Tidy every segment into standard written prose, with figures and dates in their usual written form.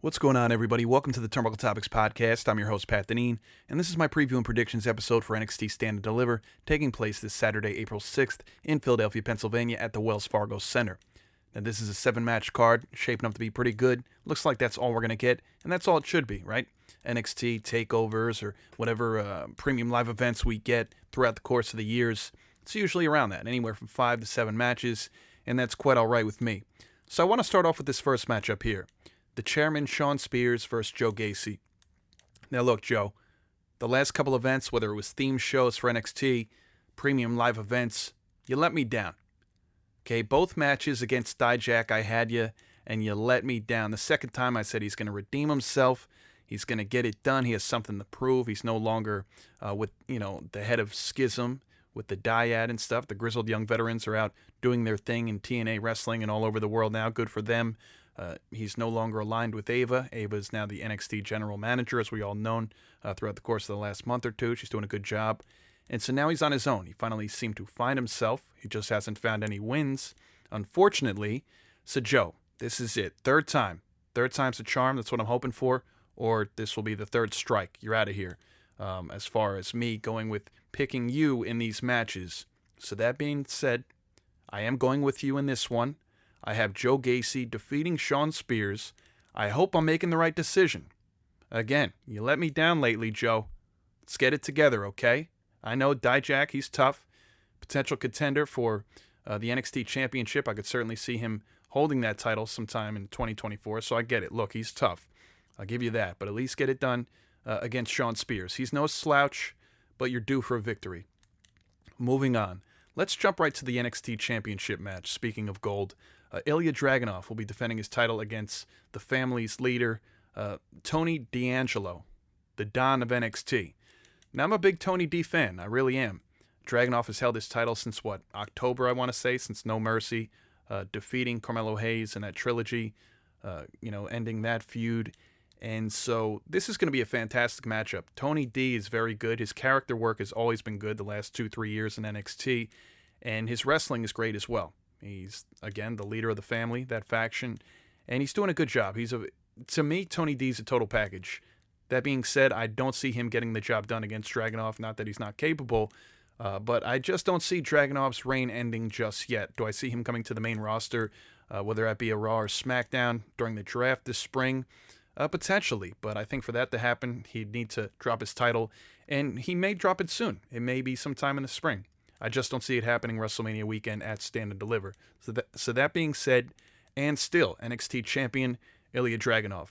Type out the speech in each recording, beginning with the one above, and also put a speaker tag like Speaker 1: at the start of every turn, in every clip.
Speaker 1: What's going on, everybody? Welcome to the Turnbuckle Topics podcast. I'm your host, Pat Deneen, and this is my preview and predictions episode for NXT Stand and Deliver, taking place this Saturday, April 6th in Philadelphia, Pennsylvania at the Wells Fargo Center. Now, this is a 7-match card, shaping up to be pretty good. Looks like that's all we're going to get, and that's all it should be, right? NXT takeovers or whatever premium live events we get throughout the course of the years, it's usually around that, anywhere from 5 to 7 matches, and that's quite all right with me. So I want to start off with this first matchup here. The chairman, Shawn Spears versus Joe Gacy. Now look, Joe, the last couple events, whether it was theme shows for NXT, premium live events, you let me down. Okay, both matches against Dijak, I had you, and you let me down. The second time I said he's going to redeem himself. He's going to get it done. He has something to prove. He's no longer with, the head of Schism with the dyad and stuff. The grizzled young veterans are out doing their thing in TNA wrestling and all over the world now. Good for them. He's no longer aligned with Ava. Ava is now the NXT general manager, as we all known throughout the course of the last month or two. She's doing a good job. And so now he's on his own. He finally seemed to find himself. He just hasn't found any wins, unfortunately. So, Joe, this is it. Third time. Third time's a charm. That's what I'm hoping for. Or this will be the third strike. You're out of here. As far as me going with picking you in these matches. So that being said, I am going with you in this one. I have Joe Gacy defeating Shawn Spears. I hope I'm making the right decision. Again, you let me down lately, Joe. Let's get it together, okay? I know Dijak, he's tough. Potential contender for the NXT Championship. I could certainly see him holding that title sometime in 2024, so I get it. Look, he's tough. I'll give you that, but at least get it done against Shawn Spears. He's no slouch, but you're due for a victory. Moving on. Let's jump right to the NXT Championship match. Speaking of gold, Ilja Dragunov will be defending his title against the family's leader, Tony D'Angelo, the Don of NXT. Now, I'm a big Tony D fan. I really am. Dragunov has held his title since, October, I want to say, since No Mercy, defeating Carmelo Hayes in that trilogy, ending that feud. And so this is going to be a fantastic matchup. Tony D is very good. His character work has always been good the last 2-3 years in NXT, and his wrestling is great as well. He's, again, the leader of the family, that faction, and he's doing a good job. To me, Tony D's a total package. That being said, I don't see him getting the job done against Dragunov. Not that he's not capable, but I just don't see Dragunov's reign ending just yet. Do I see him coming to the main roster, whether that be a Raw or SmackDown during the draft this spring? Potentially, but I think for that to happen, he'd need to drop his title, and he may drop it soon. It may be sometime in the spring. I just don't see it happening WrestleMania weekend at Stand and Deliver. So that being said, and still, NXT champion Ilja Dragunov.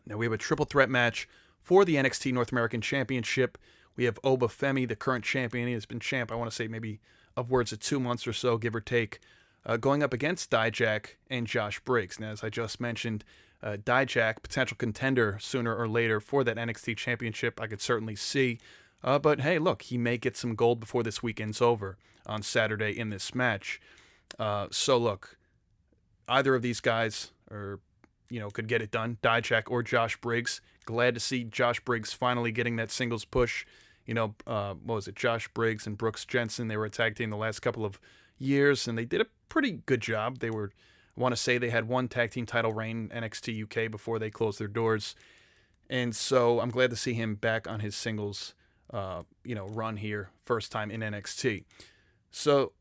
Speaker 1: Now we have a triple threat match for the NXT North American Championship. We have Femi, the current champion. He has been champ, I want to say maybe upwards of 2 months or so, give or take, going up against Dijak and Josh Briggs. Now, as I just mentioned, Dijak, potential contender sooner or later for that NXT Championship, I could certainly see. But hey, look, he may get some gold before this weekend's over on Saturday in this match. So look, either of these guys could get it done, Dijak or Josh Briggs. Glad to see Josh Briggs finally getting that singles push. Josh Briggs and Brooks Jensen, they were a tag team the last couple of years, and they did a pretty good job. I want to say they had one tag team title reign in NXT UK before they closed their doors. And so I'm glad to see him back on his singles run here, first time in NXT. So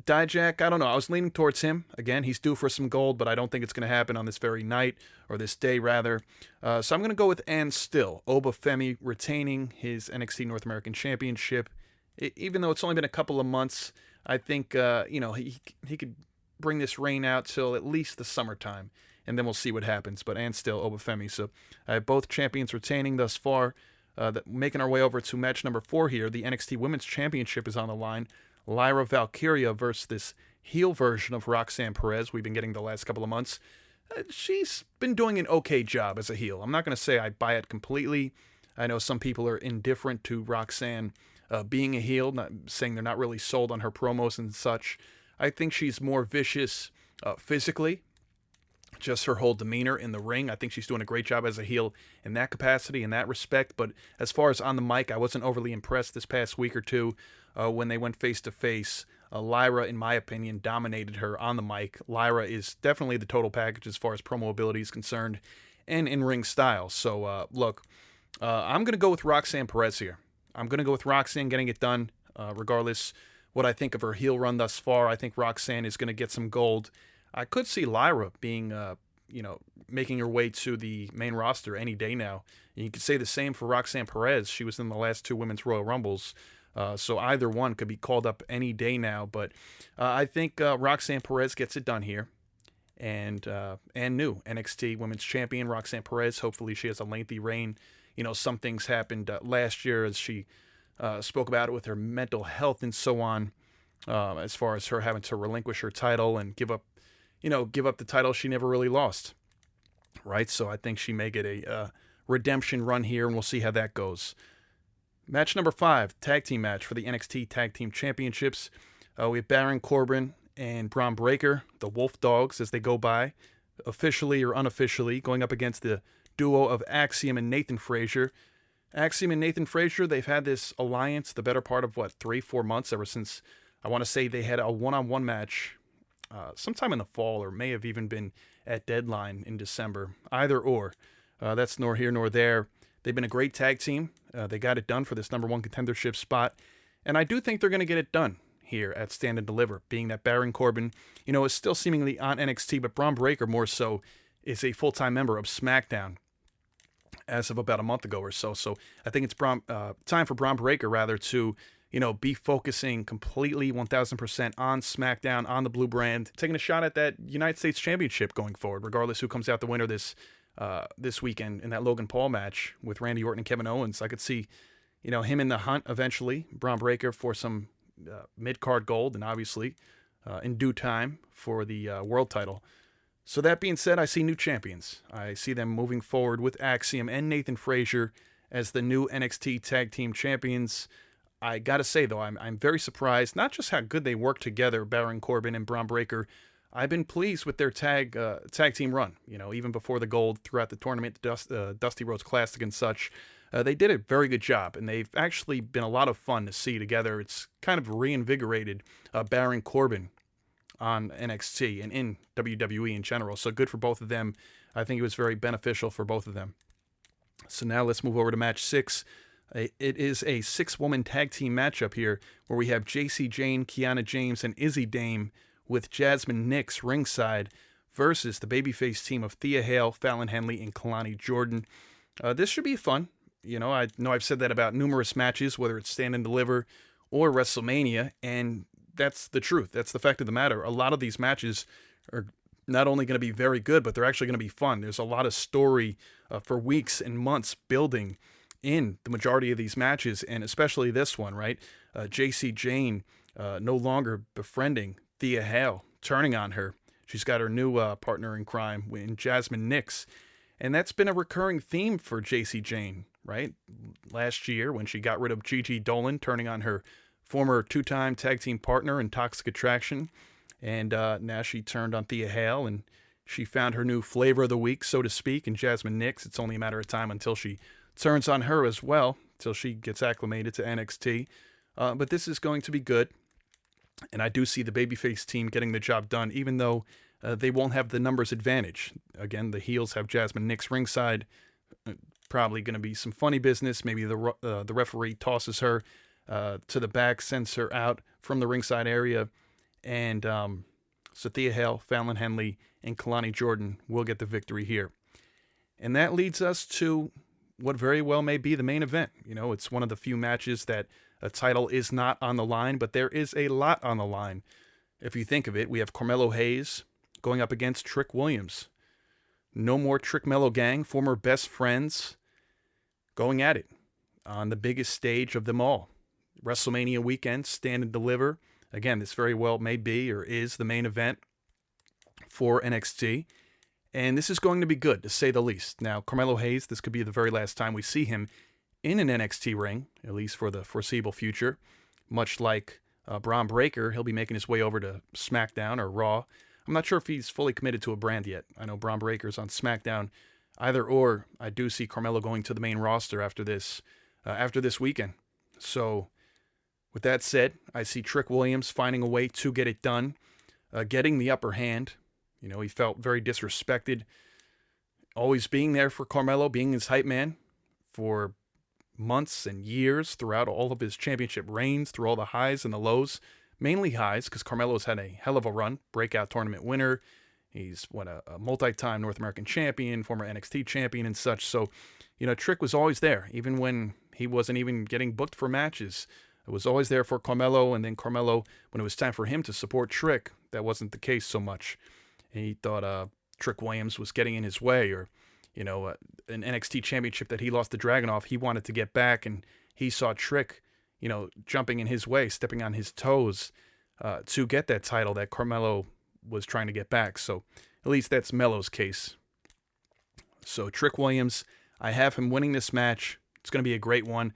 Speaker 1: Dijak, I don't know. I was leaning towards him. Again, he's due for some gold, but I don't think it's going to happen on this very night, or this day rather. So I'm going to go with and still. Femi retaining his NXT North American Championship. Even though it's only been a couple of months, I think he could bring this reign out till at least the summertime, and then we'll see what happens. But and still Femi. So I have both champions retaining thus far. Making our way over to match number 4 here. The NXT Women's Championship is on the line. Lyra Valkyria versus this heel version of Roxanne Perez we've been getting the last couple of months. She's been doing an okay job as a heel. I'm not going to say I buy it completely. I know some people are indifferent to Roxanne being a heel, not saying they're not really sold on her promos and such. I think she's more vicious physically. Just her whole demeanor in the ring. I think she's doing a great job as a heel in that capacity, in that respect. But as far as on the mic, I wasn't overly impressed this past week or two when they went face-to-face. Lyra, in my opinion, dominated her on the mic. Lyra is definitely the total package as far as promo ability is concerned. and in-ring style. So, look, I'm going to go with Roxanne Perez here. I'm going to go with Roxanne getting it done, regardless what I think of her heel run thus far. I think Roxanne is going to get some gold. I could see Lyra being, making her way to the main roster any day now. And you could say the same for Roxanne Perez. She was in the last 2 Women's Royal Rumbles. So either one could be called up any day now. But I think Roxanne Perez gets it done here. And new NXT Women's Champion Roxanne Perez. Hopefully she has a lengthy reign. Some things happened last year as she spoke about it with her mental health and so on, as far as her having to relinquish her title and give up the title she never really lost, right? So I think she may get a redemption run here, and we'll see how that goes. Match number 5, tag team match for the NXT Tag Team Championships. We have Baron Corbin and Bron Breakker, the Wolf Dogs as they go by, officially or unofficially, going up against the duo of Axiom and Nathan Frazer. Axiom and Nathan Frazer, they've had this alliance the better part of, 3-4 months, ever since, I want to say they had a one-on-one match sometime in the fall, or may have even been at Deadline in December. Either or. That's nor here nor there. They've been a great tag team. They got it done for this number 1 contendership spot. And I do think they're going to get it done here at Stand and Deliver, being that Baron Corbin, is still seemingly on NXT, but Bron Breakker more so is a full-time member of SmackDown as of about a month ago or so. So I think it's time for Bron Breakker, rather, to be focusing completely 1,000% on SmackDown, on the blue brand, taking a shot at that United States Championship going forward, regardless who comes out the winner this weekend in that Logan Paul match with Randy Orton and Kevin Owens. I could see, him in the hunt eventually, Bron Breakker for some mid-card gold, and obviously in due time for the world title. So that being said, I see new champions. I see them moving forward with Axiom and Nathan Frazer as the new NXT Tag Team Champions. I gotta say, though, I'm very surprised, not just how good they work together, Baron Corbin and Bron Breakker. I've been pleased with their tag team run, even before the gold, throughout the tournament, Dusty Rhodes Classic and such. They did a very good job, and they've actually been a lot of fun to see together. It's kind of reinvigorated Baron Corbin on NXT and in WWE in general. So good for both of them. I think it was very beneficial for both of them. So now let's move over to match 6. It is a 6-woman tag team matchup here, where we have Jacy Jayne, Kiana James, and Izzi Dame with Jasmine Nix ringside versus the babyface team of Thea Hale, Fallon Henley, and Kelani Jordan. This should be fun. I know I've said that about numerous matches, whether it's Stand and Deliver or WrestleMania, and that's the truth. That's the fact of the matter. A lot of these matches are not only going to be very good, but they're actually going to be fun. There's a lot of story for weeks and months building in the majority of these matches, and especially this one, right? Jacy Jayne no longer befriending Thea Hale, turning on her. She's got her new partner in crime in Jasmine Nix, and that's been a recurring theme for Jacy Jayne, right? Last year, when she got rid of Gigi Dolan, turning on her former 2-time tag team partner in Toxic Attraction, and now she turned on Thea Hale, and she found her new flavor of the week, so to speak, in Jasmine Nix. It's only a matter of time until she turns on her as well, till she gets acclimated to NXT. But this is going to be good, and I do see the babyface team getting the job done, even though they won't have the numbers advantage. Again, the heels have Jasmine Nix ringside. Probably going to be some funny business. Maybe the referee tosses her to the back, sends her out from the ringside area, and so Thea Hale, Fallon Henley, and Kelani Jordan will get the victory here. And that leads us to what very well may be the main event. It's one of the few matches that a title is not on the line, but there is a lot on the line. If you think of it, we have Carmelo Hayes going up against Trick Williams. No more Trick Mello gang, former best friends, going at it on the biggest stage of them all. WrestleMania weekend, Stand and Deliver. Again, this very well may be or is the main event for NXT. And this is going to be good, to say the least. Now, Carmelo Hayes, this could be the very last time we see him in an NXT ring, at least for the foreseeable future. Much like Bron Breakker, he'll be making his way over to SmackDown or Raw. I'm not sure if he's fully committed to a brand yet. I know Bron Breakker's on SmackDown. Either or, I do see Carmelo going to the main roster after this weekend. So, with that said, I see Trick Williams finding a way to get it done, getting the upper hand. He felt very disrespected always being there for Carmelo, being his hype man for months and years throughout all of his championship reigns, through all the highs and the lows. Mainly highs, because Carmelo's had a hell of a run. Breakout tournament winner. He's a multi-time North American champion, former NXT champion and such. So, Trick was always there, even when he wasn't even getting booked for matches. It was always there for Carmelo, and then Carmelo, when it was time for him to support Trick, that wasn't the case so much. And he thought Trick Williams was getting in his way, or, an NXT championship that he lost to Dragunov, he wanted to get back, and he saw Trick, jumping in his way, stepping on his toes to get that title that Carmelo was trying to get back. So at least that's Melo's case. So Trick Williams, I have him winning this match. It's going to be a great one.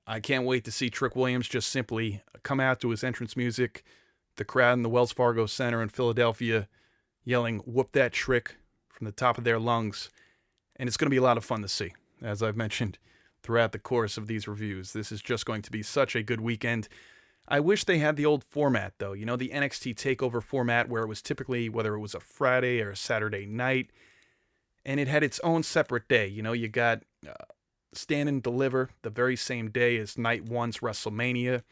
Speaker 1: I can't wait to see Trick Williams just simply come out to his entrance music, the crowd in the Wells Fargo Center in Philadelphia yelling, "Whoop that Trick," from the top of their lungs. And it's going to be a lot of fun to see. As I've mentioned throughout the course of these reviews, this is just going to be such a good weekend. I wish they had the old format, though. The NXT TakeOver format, where it was typically, whether it was a Friday or a Saturday night, and it had its own separate day. You got Stand and Deliver the very same day as Night 1's WrestleMania.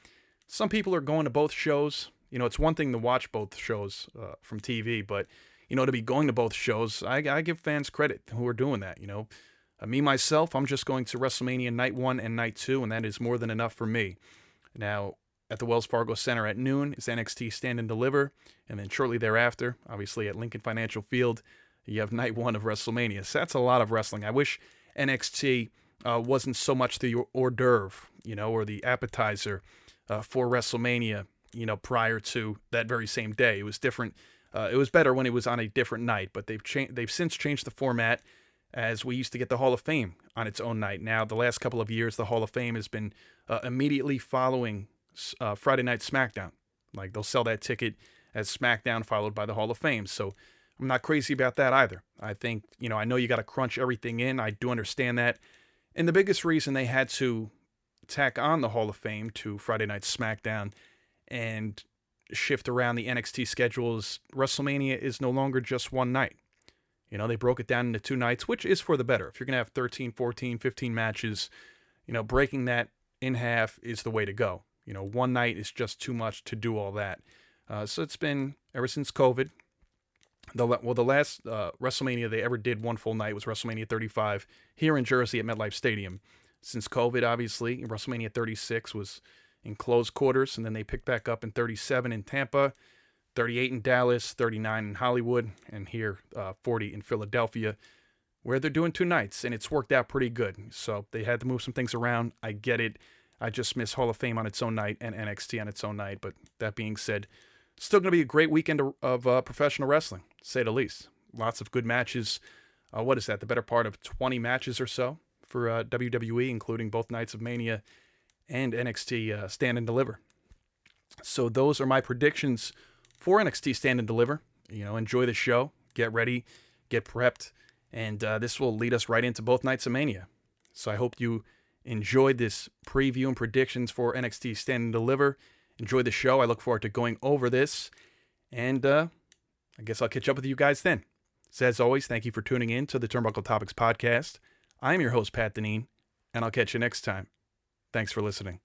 Speaker 1: Some people are going to both shows. It's one thing to watch both shows from TV, but, to be going to both shows, I give fans credit who are doing that. Me, myself, I'm just going to WrestleMania Night 1 and Night 2, and that is more than enough for me. Now, at the Wells Fargo Center at noon is NXT Stand and Deliver, and then shortly thereafter, obviously at Lincoln Financial Field, you have Night 1 of WrestleMania. So that's a lot of wrestling. I wish NXT wasn't so much the hors d'oeuvre, or the appetizer for WrestleMania, prior to that very same day. It was different. It was better when it was on a different night, but they've since changed the format, as we used to get the Hall of Fame on its own night. Now, the last couple of years, the Hall of Fame has been immediately following Friday Night SmackDown. Like, they'll sell that ticket as SmackDown followed by the Hall of Fame. So I'm not crazy about that either. I think, I know you got to crunch everything in. I do understand that. And the biggest reason they had to tack on the Hall of Fame to Friday Night SmackDown and shift around the NXT schedules, WrestleMania is no longer just one night. They broke it down into 2 nights, which is for the better. If you're going to have 13, 14, 15 matches, breaking that in half is the way to go. One night is just too much to do all that. So it's been, ever since COVID, the last WrestleMania they ever did one full night was WrestleMania 35 here in Jersey at MetLife Stadium. Since COVID, obviously, WrestleMania 36 was in closed quarters, and then they picked back up in 37 in Tampa, 38 in Dallas, 39 in Hollywood, and here 40 in Philadelphia, where they're doing 2 nights, and it's worked out pretty good. So they had to move some things around. I get it. I just miss Hall of Fame on its own night and NXT on its own night. But that being said, still going to be a great weekend of professional wrestling, to say the least. Lots of good matches. What is that? The better part of 20 matches or so for WWE, including both nights of Mania and NXT Stand and Deliver. So those are my predictions for NXT Stand and Deliver. Enjoy the show, get ready, get prepped, and this will lead us right into both nights of Mania. So I hope you enjoyed this preview and predictions for NXT Stand and Deliver. Enjoy the show. I look forward to going over this, and I guess I'll catch up with you guys then. So as always, thank you for tuning in to the Turnbuckle Topics podcast. I'm your host, Pat Deneen, and I'll catch you next time. Thanks for listening.